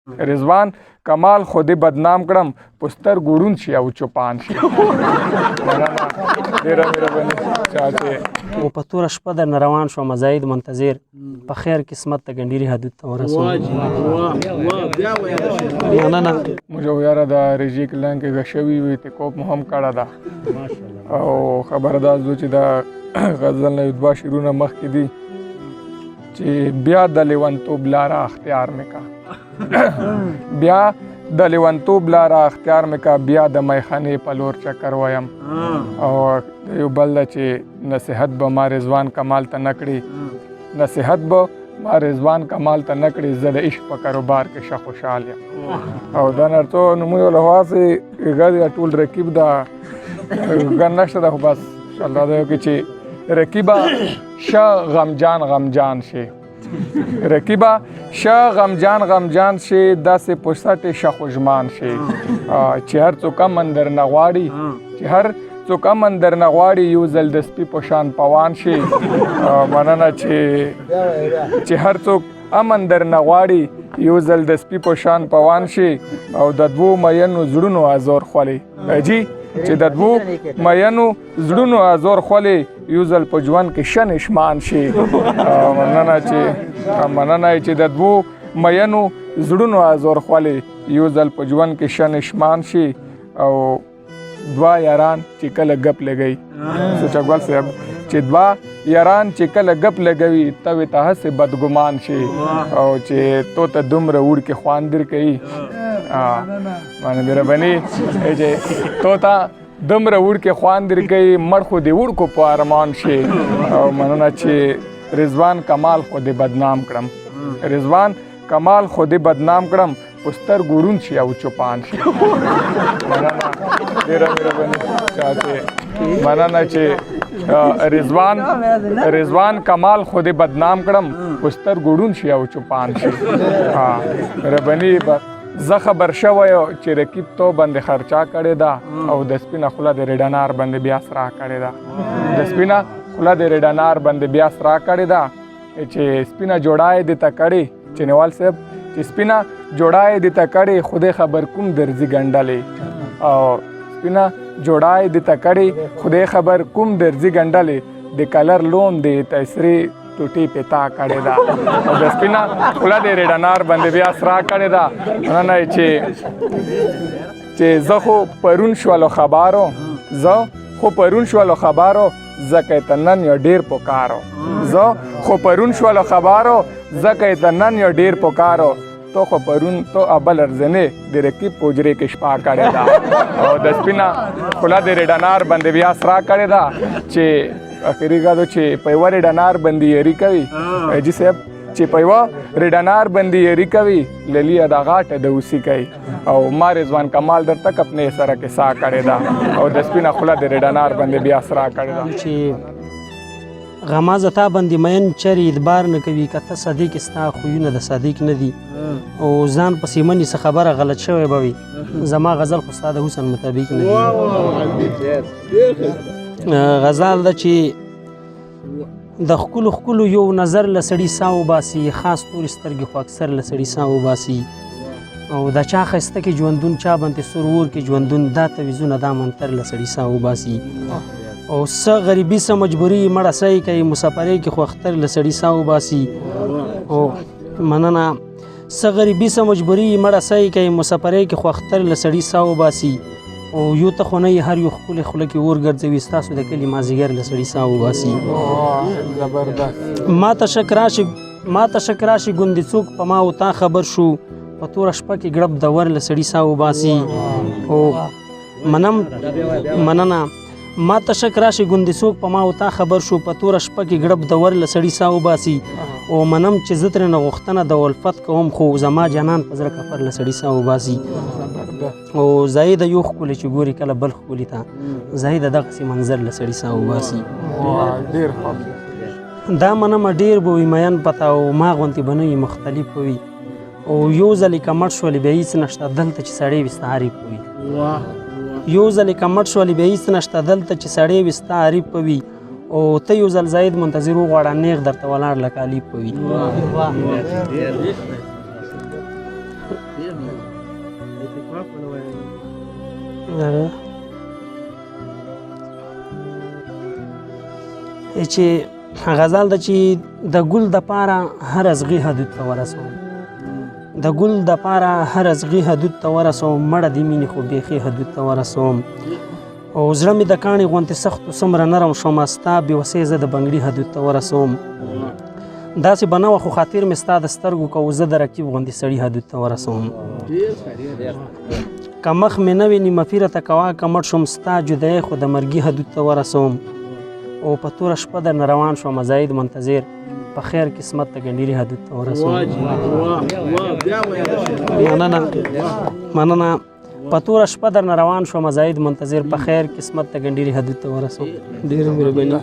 رضوان کمال خودی بدنام کړم پستر ګورون شي او چوپان شي مننه ډېره مهرباني چاچی او په توره شپه درنه روان شوم زاید منتظر په خیر قسمت ته ګنډیري حدود ته ورسوم مننه موږ یاره د ریجیک لنګ کې شوي وي ته کوپ مهم کړه ده او خبردار زو چې د غزل نه دوه شعرونه مخکې دي چې بیا د لیونتوب لاره اختیار مې کا بیا د لیونتوب لاره اختیار مې کا بیا د میخانې په لور چکر وایم او یو بل ده چې نصیحت به ما رضوان کمال ته نه کړي نصیحت به ما رضوان کمال ته نه کړي زه د عشق په کاروبار کې ښه خوشحال یم او دا نرتو نومونه له هسې غږ ټول رکیب ده ګن نشته ده خو بس انشاءالله دا یو کې چې رکیبه ښه غمجان غمجان شي رکیبه ښه غمجان غمجان شي داسې پوسټې ښه خوږمان شي چې هر څوک امن درنه غواړي چې هر څوک امن درنه غواړي یو ځل د سپي په شان پوان شي مننه چې هر څوک امن درنه غواړي یو ځل د سپي په شان پوان شي او د دوو مینو زړونو ازور خولي جی چې د دوو مینو زړونو ازور خولي یو ځل په ژوند کې ښه نشمان شي مننه چې د دوو مینو زړونو ازور خولي یو ځل په ژوند کې ښه نشمان شي او دوا یاران چې کله ګپ لګوي سوچګوال صاحب چې دوا یاران چې کله ګپ لګوي ته ته هسې بدګمان شي او چې تو ته دومره وړ کې خواندر کوي مانه مهرباني چې تو ته دومره وړ کې خواندر کوي مړ خو دې وړ کو په ارمان شي او مننه چې رضوان کمال خو دې بدنام کړم رضوان کمال خو دې بدنام کړم پستر ګورون شي او چوپان شي مننه ډېره مهرباني چاچی مننه چې رضوان کمال خو دې بدنام کړم پستر ګورون شي او چوپان شي مهرباني زه خبر شوی چې رقیب تو باندې خرچا کړې ده او د سپینه خوله د ریډنار باندې بیا سرا کړې ده د سپینه خوله د ریډنار باندې بیا سرا کړې ده چې سپینه جوړای دې ته کړې چینوال صاحب چې سپینه جوړای دې ته کړې خدای خبر کوم درځي ګنډلې او سپینه جوړای دې ته کړې خدای خبر کوم درځي ګنډلې د کلر لون دې تسری ټوټي پتا کړې ده او د سپینه خوله د ریډنار باندې بیا سرا کړې ده مننه چې زه خو پرون شولو خبرو زکه ته نن یو ډیر پکارو زه خو پرون شولو خبرو زکه ته نن یو ډیر پکارو تو خو پرون تو ابل ارزنه د رقیب پوجرې کې شپه کړې ده او د سپینه خوله د ریډنار باندې بیا سرا کړې ده چې اخیری غاډو چې په یوه ریډنار باندې یری کوي جی صاحب چې په یوه ریډنار باندې یری کوي للی د غاټه د اوسي کوي او ما رضوان کمال در تک خپل سره کې سا کړی دا او د سپینه خوله د ریډنار باندې بیا سرا کړی دا چې غمازه تا باندې مین چری ادبار نه کوي کته صدیق استا خوونه د صدیق نه دی او ځان پسې منی څه خبره غلط شوی به وي زما غزل خو استاد حسین مطابق نه دی غزال ده چې د ښکلو یو نظر له سړي ساه وباسي خاص تورې سترګې خو اکثر له سړي ساه وباسي او د چا ښایسته کې ژوندون چا باندې سرور کې ژوندون دا تویزونه دا منتر له سړي ساه وباسي او څه غریبي څه مجبوري مړه سعی کوي مسافرۍ کې خو اختر له سړي ساه وباسي او مننه څه غریبي څه مجبوري مړه سعی کوي مسافرۍ کې خو اختر له سړي ساه وباسي او یو ته خو نه هر یو ښکلې خوله کې اور ګرځوي ستاسو د کلي مازدیګر له سړي ساه وباسي ما ته شک راشي ګوندې څوک په ما او تا خبر شو په توره شپه کې ګړب د ور له سړي ساه وباسي او مننه ما ته شک راشي ګوندې څوک په ما او تا خبر شو په توره شپه کې ګړب د ور له سړي ساه وباسي او منم چې زه ترېنه غوښتنه د الفت کوم خو زما جانان په زړه کفر له سړي ساه وباسي او زاید یو ښکلی چې ګوري کله بل ښکلي ته زاید دغسې منظر له سړي ساه وباسي دا منمه ډېر به وي مین پته او ما غوندې به نه وي مختلف به وي او یو ځلې که مړ شولې بیا هېڅ نشته دلته چې سړی وي ستا عریب به وي یو ځلې که مړ شولې بیا هېڅ نشته دلته چې سړی وي ستا عریب به وي او ته یو ځل زاید منتظر وغواړه نیغ درته ولاړ لکه الیب به وي چې غزل ده چې د ګل د پاره هر ازغي حدود ته ورسوم د ګل د پاره هر ازغي حدود ته ورسوم مړه د مینې خو بیخي حدود ته ورسوم او زړه مې د کاڼي غوندې سخت و څومره نرم شوم ستا بېوسۍ زه د بنګړي حدود ته ورسوم داسې به نه وه خو خاطر مې ستا د سترګو که زه د رقیب غوندې سړي حدود ته ورسوم که مخ مې نه وي نیمه پیره ته کوه که مړ شوم ستا جدایۍ خو د مرګي حدود ته ورسوم او په توره شپه درنه روان شوم زاید منتظر په خیر قسمت ته ګنډېري حدود ته ورسوم مننه په توره شپه درنه روان شوم زاید منتظر په خیر قسمت ته ګنډېري حدود ته ورسوم ډېره مهرباني